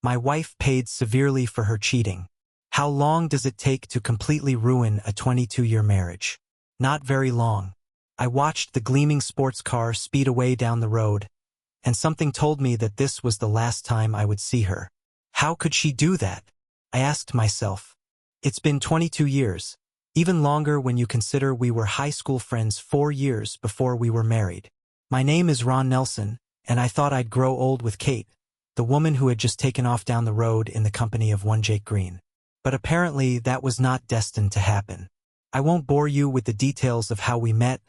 My wife paid severely for her cheating. How long does it take to completely ruin a 22-year marriage? Not very long. I watched the gleaming sports car speed away down the road, and something told me that this was the last time I would see her. How could she do that? I asked myself. It's been 22 years, even longer when you consider we were high school friends 4 years before we were married. My name is Ron Nelson, and I thought I'd grow old with Kate, the woman who had just taken off down the road in the company of one Jake Green. But apparently that was not destined to happen. I won't bore you with the details of how we met,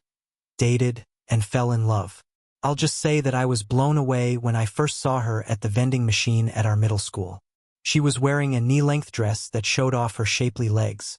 dated, and fell in love. I'll just say that I was blown away when I first saw her at the vending machine at our middle school. She was wearing a knee-length dress that showed off her shapely legs,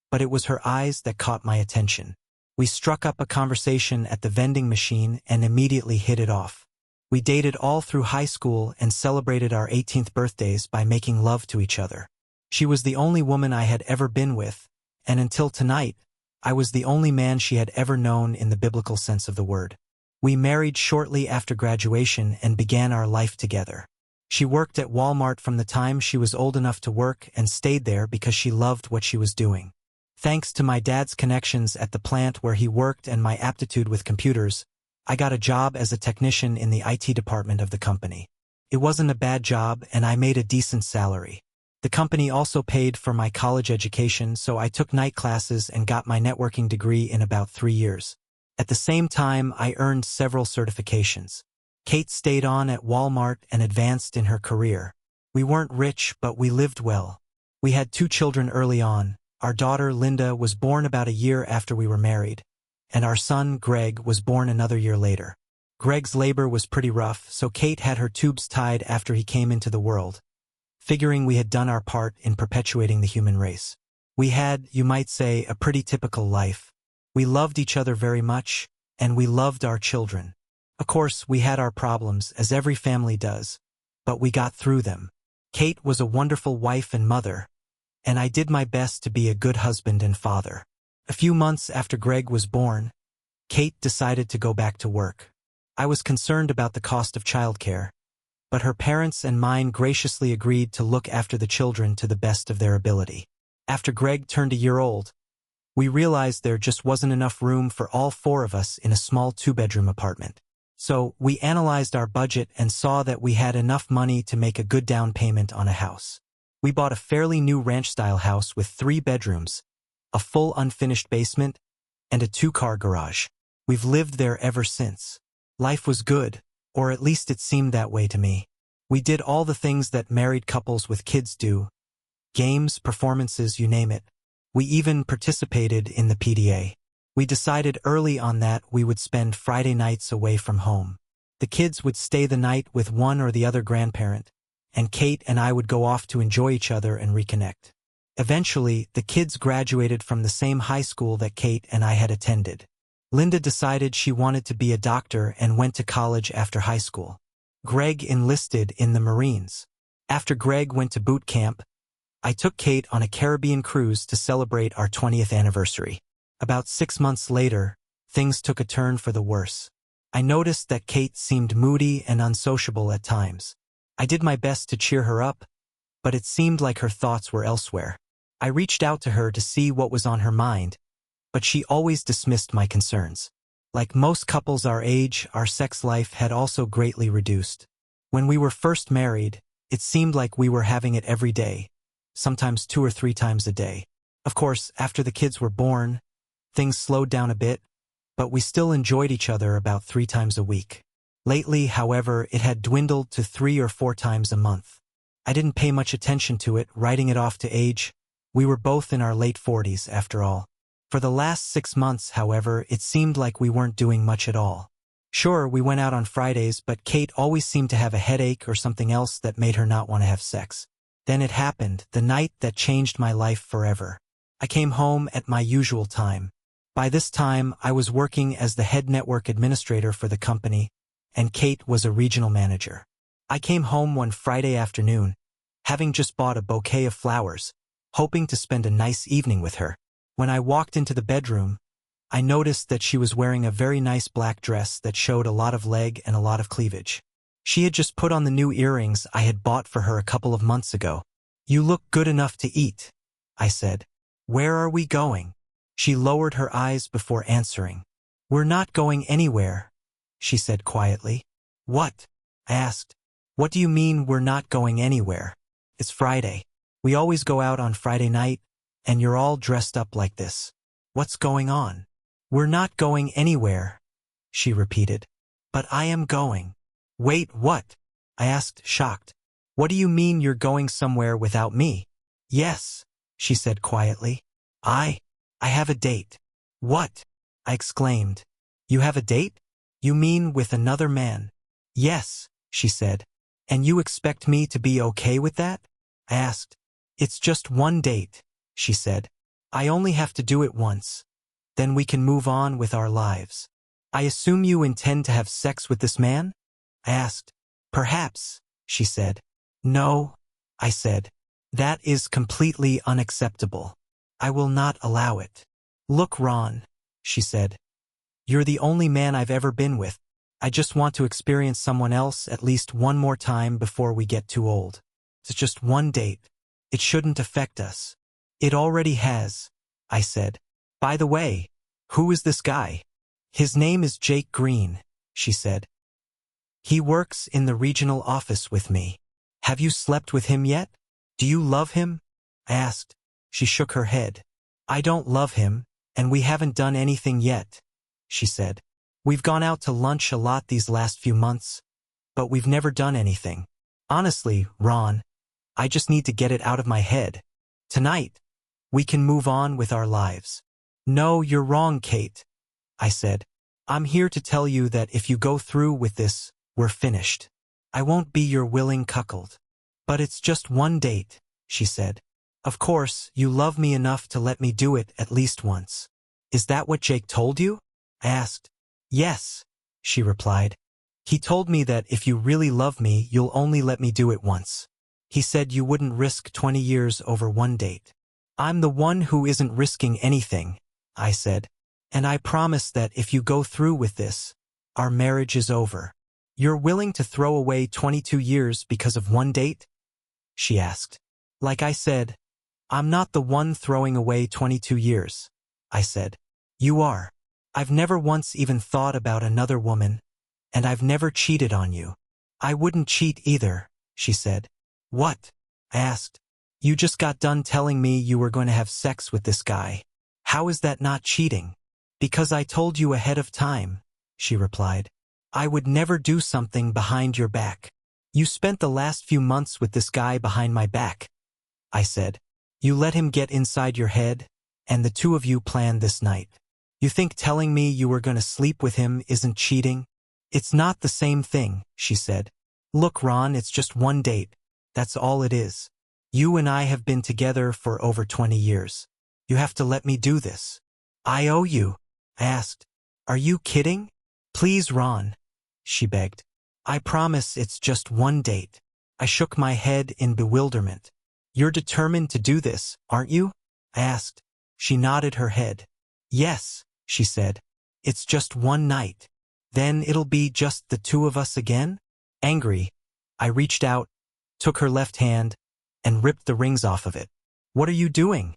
but it was her eyes that caught my attention. We struck up a conversation at the vending machine and immediately hit it off. We dated all through high school and celebrated our 18th birthdays by making love to each other. She was the only woman I had ever been with, and until tonight, I was the only man she had ever known in the biblical sense of the word. We married shortly after graduation and began our life together. She worked at Walmart from the time she was old enough to work and stayed there because she loved what she was doing. Thanks to my dad's connections at the plant where he worked and my aptitude with computers, I got a job as a technician in the IT department of the company. It wasn't a bad job and I made a decent salary. The company also paid for my college education, so I took night classes and got my networking degree in about 3 years. At the same time, I earned several certifications. Kate stayed on at Walmart and advanced in her career. We weren't rich, but we lived well. We had 2 children early on. Our daughter, Linda, was born about a year after we were married, and our son, Greg, was born another year later. Greg's labor was pretty rough, so Kate had her tubes tied after he came into the world, figuring we had done our part in perpetuating the human race. We had, you might say, a pretty typical life. We loved each other very much, and we loved our children. Of course, we had our problems, as every family does, but we got through them. Kate was a wonderful wife and mother, and I did my best to be a good husband and father. A few months after Greg was born, Kate decided to go back to work. I was concerned about the cost of childcare, but her parents and mine graciously agreed to look after the children to the best of their ability. After Greg turned a year old, we realized there just wasn't enough room for all 4 of us in a small 2-bedroom apartment. So we analyzed our budget and saw that we had enough money to make a good down payment on a house. We bought a fairly new ranch-style house with 3 bedrooms, a full unfinished basement, and a 2-car garage. We've lived there ever since. Life was good, or at least it seemed that way to me. We did all the things that married couples with kids do. Games, performances, you name it. We even participated in the PDA. We decided early on that we would spend Friday nights away from home. The kids would stay the night with one or the other grandparent, and Kate and I would go off to enjoy each other and reconnect. Eventually, the kids graduated from the same high school that Kate and I had attended. Linda decided she wanted to be a doctor and went to college after high school. Greg enlisted in the Marines. After Greg went to boot camp, I took Kate on a Caribbean cruise to celebrate our 20th anniversary. About 6 months later, things took a turn for the worse. I noticed that Kate seemed moody and unsociable at times. I did my best to cheer her up, but it seemed like her thoughts were elsewhere. I reached out to her to see what was on her mind, but she always dismissed my concerns. Like most couples our age, our sex life had also greatly reduced. When we were first married, it seemed like we were having it every day, sometimes 2 or 3 times a day. Of course, after the kids were born, things slowed down a bit, but we still enjoyed each other about 3 times a week. Lately, however, it had dwindled to 3 or 4 times a month. I didn't pay much attention to it, writing it off to age. We were both in our late 40s, after all. For the last 6 months, however, it seemed like we weren't doing much at all. Sure, we went out on Fridays, but Kate always seemed to have a headache or something else that made her not want to have sex. Then it happened, the night that changed my life forever. I came home at my usual time. By this time, I was working as the head network administrator for the company, and Kate was a regional manager. I came home one Friday afternoon, having just bought a bouquet of flowers, hoping to spend a nice evening with her. When I walked into the bedroom, I noticed that she was wearing a very nice black dress that showed a lot of leg and a lot of cleavage. She had just put on the new earrings I had bought for her a couple of months ago. "You look good enough to eat," I said. "Where are we going?" She lowered her eyes before answering. "We're not going anywhere," she said quietly. "What?" I asked. "What do you mean we're not going anywhere? It's Friday. We always go out on Friday night, and you're all dressed up like this. What's going on?" "We're not going anywhere," she repeated. "But I am going." "Wait, what?" I asked, shocked. "What do you mean you're going somewhere without me?" "Yes," she said quietly. I have a date." "What?" I exclaimed. "You have a date? You mean with another man?" "Yes," she said. "And you expect me to be okay with that?" I asked. "It's just one date," she said. "I only have to do it once. Then we can move on with our lives." "I assume you intend to have sex with this man?" I asked. "Perhaps," she said. "No," I said. "That is completely unacceptable. I will not allow it." "Look, Ron," she said. "You're the only man I've ever been with. I just want to experience someone else at least one more time before we get too old. It's just one date. It shouldn't affect us." "It already has," I said. "By the way, who is this guy?" "His name is Jake Green," she said. "He works in the regional office with me. Have you slept with him yet? Do you love him?" I asked. She shook her head. "I don't love him, and we haven't done anything yet," she said. "We've gone out to lunch a lot these last few months, but we've never done anything. Honestly, Ron, I just need to get it out of my head. Tonight, we can move on with our lives." "No, you're wrong, Kate," I said. "I'm here to tell you that if you go through with this, we're finished. I won't be your willing cuckold." "But it's just one date," she said. "Of course, you love me enough to let me do it at least once." "Is that what Jake told you?" I asked. "Yes," she replied. "He told me that if you really love me, you'll only let me do it once. He said you wouldn't risk 20 years over one date." "I'm the one who isn't risking anything," I said. "And I promise that if you go through with this, our marriage is over." "You're willing to throw away 22 years because of one date?" she asked. "Like I said, I'm not the one throwing away 22 years, I said. "You are. I've never once even thought about another woman, and I've never cheated on you." "I wouldn't cheat either," she said. "What?" I asked. "You just got done telling me you were going to have sex with this guy. How is that not cheating?" "Because I told you ahead of time," she replied. "I would never do something behind your back." "You spent the last few months with this guy behind my back," I said. "You let him get inside your head, and the two of you planned this night. You think telling me you were going to sleep with him isn't cheating?" "It's not the same thing," she said. "Look, Ron, it's just one date. That's all it is. You and I have been together for over 20 years. You have to let me do this." "I owe you?" I asked. "Are you kidding?" "Please, Ron," she begged. "I promise it's just one date." I shook my head in bewilderment. "You're determined to do this, aren't you?" I asked. She nodded her head. "Yes," she said. "It's just one night. Then it'll be just the two of us again?" Angry, I reached out, took her left hand, and ripped the rings off of it. "What are you doing?"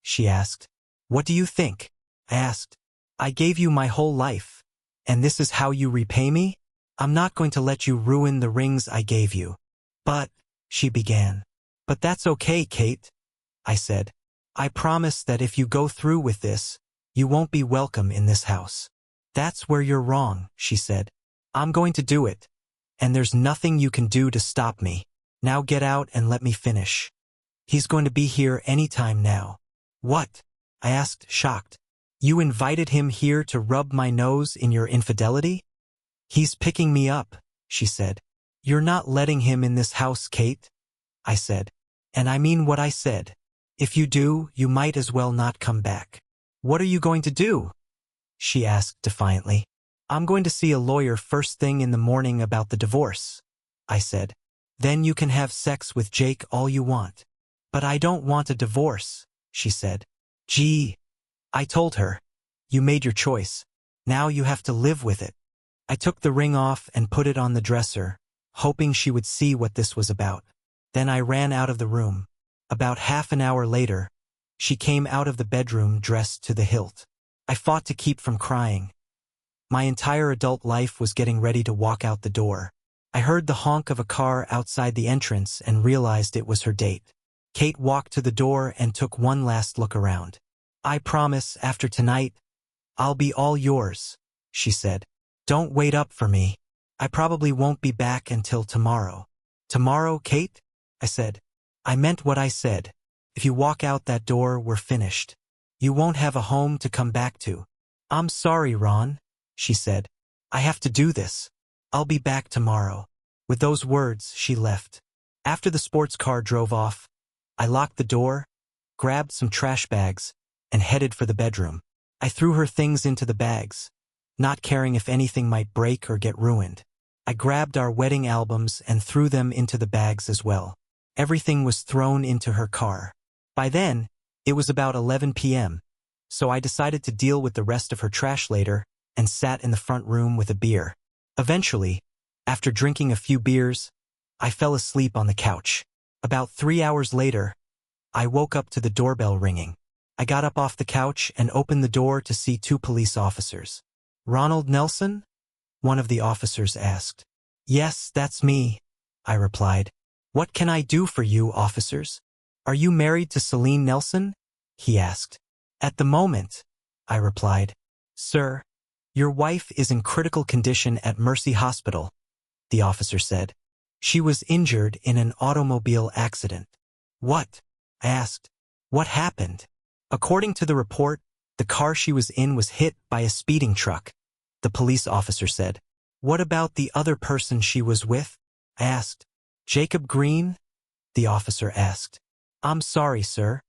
she asked. "What do you think?" I asked. "I gave you my whole life, and this is how you repay me? I'm not going to let you ruin the rings I gave you." "But," she began. "But that's okay, Kate," I said. "I promise that if you go through with this, you won't be welcome in this house." "That's where you're wrong," she said. "I'm going to do it, and there's nothing you can do to stop me. Now get out and let me finish. He's going to be here any time now." "What?" I asked, shocked. "You invited him here to rub my nose in your infidelity?" "He's picking me up," she said. "You're not letting him in this house, Kate," I said. "And I mean what I said. If you do, you might as well not come back." "What are you going to do?" she asked defiantly. "I'm going to see a lawyer first thing in the morning about the divorce," I said. "Then you can have sex with Jake all you want." "But I don't want a divorce," she said. "Gee," I told her. "You made your choice. Now you have to live with it." I took the ring off and put it on the dresser, hoping she would see what this was about. Then I ran out of the room. About half an hour later, she came out of the bedroom dressed to the hilt. I fought to keep from crying. My entire adult life was getting ready to walk out the door. I heard the honk of a car outside the entrance and realized it was her date. Kate walked to the door and took one last look around. "I promise, after tonight, I'll be all yours," she said. "Don't wait up for me. I probably won't be back until tomorrow." "Tomorrow, Kate?" I said. "I meant what I said. If you walk out that door, we're finished. You won't have a home to come back to." "I'm sorry, Ron," she said. "I have to do this. I'll be back tomorrow." With those words, she left. After the sports car drove off, I locked the door, grabbed some trash bags, and headed for the bedroom. I threw her things into the bags, not caring if anything might break or get ruined. I grabbed our wedding albums and threw them into the bags as well. Everything was thrown into her car. By then, it was about 11 p.m., so I decided to deal with the rest of her trash later and sat in the front room with a beer. Eventually, after drinking a few beers, I fell asleep on the couch. About 3 hours later, I woke up to the doorbell ringing. I got up off the couch and opened the door to see 2 police officers. "Ronald Nelson?" one of the officers asked. "Yes, that's me," I replied. "What can I do for you, officers?" "Are you married to Celine Nelson?" he asked. "At the moment," I replied. "Sir, your wife is in critical condition at Mercy Hospital," the officer said. "She was injured in an automobile accident." "What?" I asked. "What happened?" "According to the report, the car she was in was hit by a speeding truck," the police officer said. "What about the other person she was with?" I asked. "Jacob Green?" the officer asked. "I'm sorry, sir,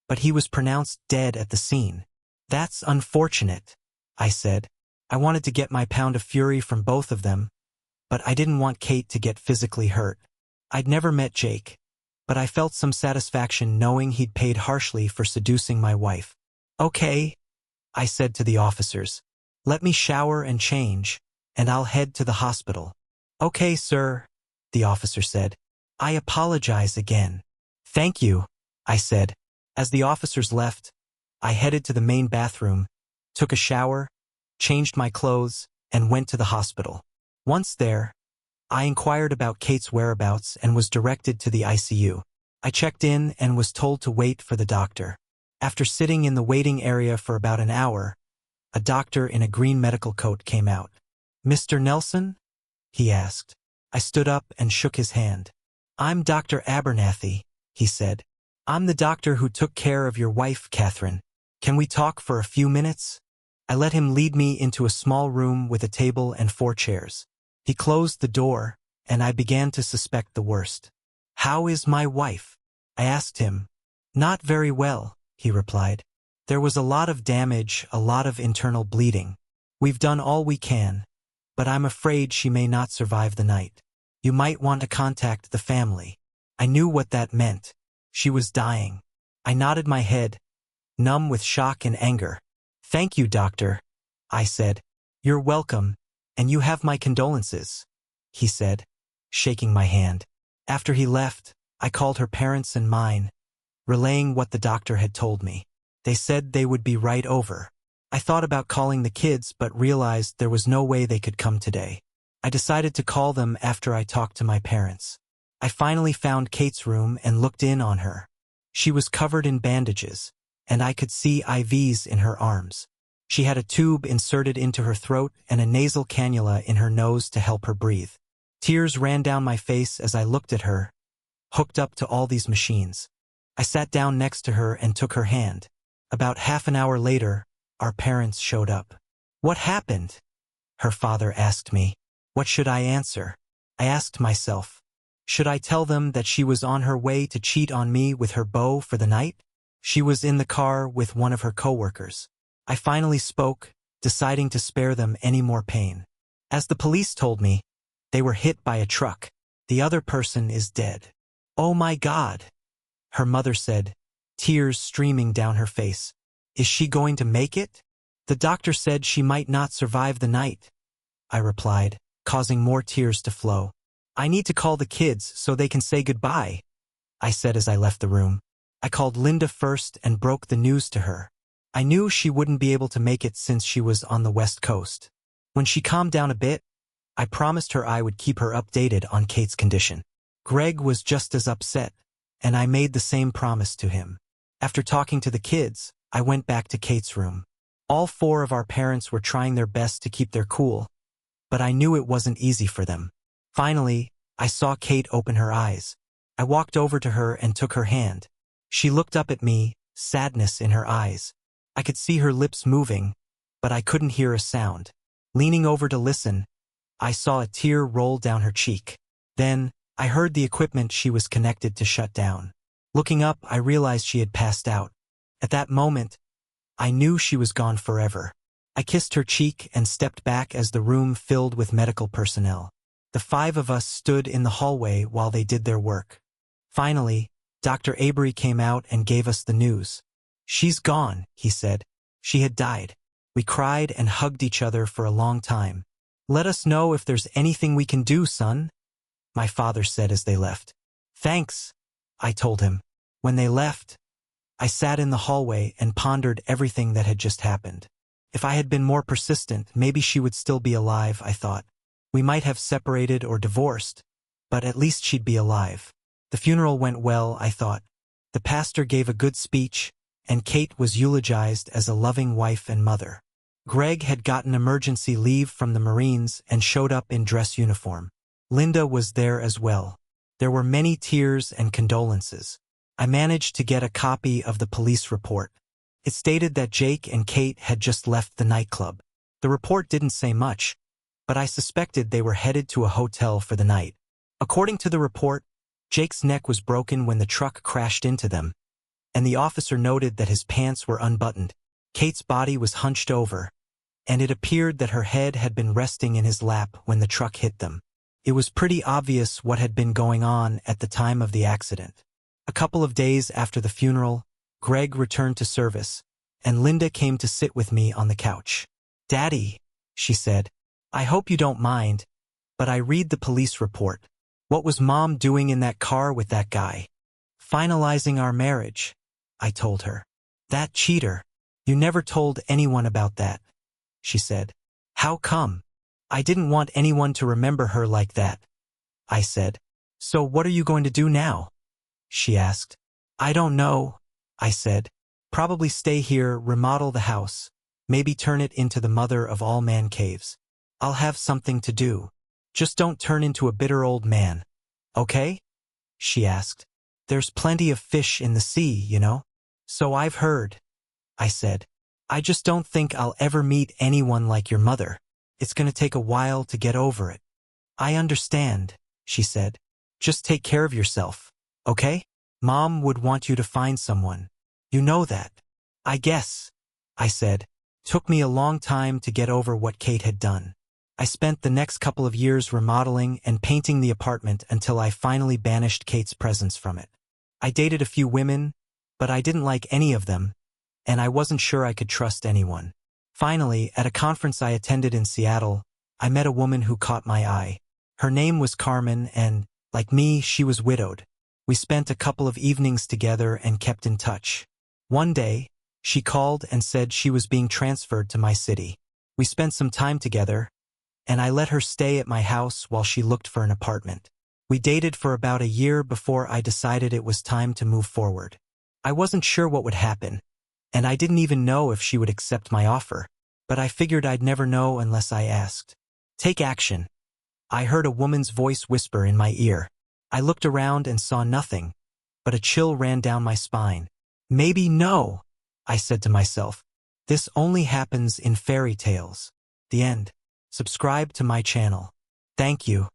but he was pronounced dead at the scene." "That's unfortunate," I said. I wanted to get my pound of fury from both of them, but I didn't want Kate to get physically hurt. I'd never met Jake, but I felt some satisfaction knowing he'd paid harshly for seducing my wife. "Okay," I said to the officers. "Let me shower and change, and I'll head to the hospital." "Okay, sir," the officer said. "I apologize again." "Thank you," I said. As the officers left, I headed to the main bathroom, took a shower, changed my clothes, and went to the hospital. Once there, I inquired about Kate's whereabouts and was directed to the ICU. I checked in and was told to wait for the doctor. After sitting in the waiting area for about an hour, a doctor in a green medical coat came out. "Mr. Nelson?" he asked. I stood up and shook his hand. "I'm Dr. Abernathy," he said. "I'm the doctor who took care of your wife, Catherine. Can we talk for a few minutes?" I let him lead me into a small room with a table and 4 chairs. He closed the door, and I began to suspect the worst. "How is my wife?" I asked him. "Not very well," he replied. "There was a lot of damage, a lot of internal bleeding. We've done all we can, but I'm afraid she may not survive the night. You might want to contact the family." I knew what that meant. She was dying. I nodded my head, numb with shock and anger. "Thank you, doctor," I said. "You're welcome, and you have my condolences," he said, shaking my hand. After he left, I called her parents and mine, relaying what the doctor had told me. They said they would be right over. I thought about calling the kids but realized there was no way they could come today. I decided to call them after I talked to my parents. I finally found Kate's room and looked in on her. She was covered in bandages, and I could see IVs in her arms. She had a tube inserted into her throat and a nasal cannula in her nose to help her breathe. Tears ran down my face as I looked at her, hooked up to all these machines. I sat down next to her and took her hand. About half an hour later, our parents showed up. "What happened?" her father asked me. What should I answer? I asked myself. Should I tell them that she was on her way to cheat on me with her beau for the night? She was in the car with one of her coworkers. I finally spoke, deciding to spare them any more pain. As the police told me, they were hit by a truck. The other person is dead. "Oh my God," her mother said, tears streaming down her face. "Is she going to make it?" "The doctor said she might not survive the night," I replied, causing more tears to flow. I need to call the kids so they can say goodbye, I said as I left the room. I called Linda first and broke the news to her. I knew she wouldn't be able to make it since she was on the West Coast. When she calmed down a bit, I promised her I would keep her updated on Kate's condition. Greg was just as upset, and I made the same promise to him. After talking to the kids, I went back to Kate's room. All four of our parents were trying their best to keep their cool, but I knew it wasn't easy for them. Finally, I saw Kate open her eyes. I walked over to her and took her hand. She looked up at me, sadness in her eyes. I could see her lips moving, but I couldn't hear a sound. Leaning over to listen, I saw a tear roll down her cheek. Then, I heard the equipment she was connected to shut down. Looking up, I realized she had passed out. At that moment, I knew she was gone forever. I kissed her cheek and stepped back as the room filled with medical personnel. The five of us stood in the hallway while they did their work. Finally, Dr. Avery came out and gave us the news. "She's gone," he said. She had died. We cried and hugged each other for a long time. "Let us know if there's anything we can do, son," my father said as they left. "Thanks," I told him. When they left, I sat in the hallway and pondered everything that had just happened. If I had been more persistent, maybe she would still be alive, I thought. We might have separated or divorced, but at least she'd be alive. The funeral went well, I thought. The pastor gave a good speech, and Kate was eulogized as a loving wife and mother. Greg had gotten emergency leave from the Marines and showed up in dress uniform. Linda was there as well. There were many tears and condolences. I managed to get a copy of the police report. It stated that Jake and Kate had just left the nightclub. The report didn't say much, but I suspected they were headed to a hotel for the night. According to the report, Jake's neck was broken when the truck crashed into them, and the officer noted that his pants were unbuttoned. Kate's body was hunched over, and it appeared that her head had been resting in his lap when the truck hit them. It was pretty obvious what had been going on at the time of the accident. A couple of days after the funeral, Greg returned to service, and Linda came to sit with me on the couch. "Daddy," she said, "I hope you don't mind, but I read the police report. What was Mom doing in that car with that guy?" "Finalizing our marriage," I told her. "That cheater. You never told anyone about that," she said. "How come?" "I didn't want anyone to remember her like that," I said. "So what are you going to do now?" she asked. "I don't know," I said. "Probably stay here, remodel the house, maybe turn it into the mother of all man caves. I'll have something to do. Just don't turn into a bitter old man. Okay?" she asked. "There's plenty of fish in the sea, you know." "So I've heard," I said. "I just don't think I'll ever meet anyone like your mother. It's going to take a while to get over it." "I understand," she said. "Just take care of yourself, okay? Mom would want you to find someone. You know that." "I guess," I said. Took me a long time to get over what Kate had done. I spent the next couple of years remodeling and painting the apartment until I finally banished Kate's presence from it. I dated a few women, but I didn't like any of them, and I wasn't sure I could trust anyone. Finally, at a conference I attended in Seattle, I met a woman who caught my eye. Her name was Carmen, and, like me, she was widowed. We spent a couple of evenings together and kept in touch. One day, she called and said she was being transferred to my city. We spent some time together, and I let her stay at my house while she looked for an apartment. We dated for about a year before I decided it was time to move forward. I wasn't sure what would happen, and I didn't even know if she would accept my offer, but I figured I'd never know unless I asked. "Take action," I heard a woman's voice whisper in my ear. I looked around and saw nothing, but a chill ran down my spine. "Maybe no," I said to myself. "This only happens in fairy tales." The end. Subscribe to my channel. Thank you.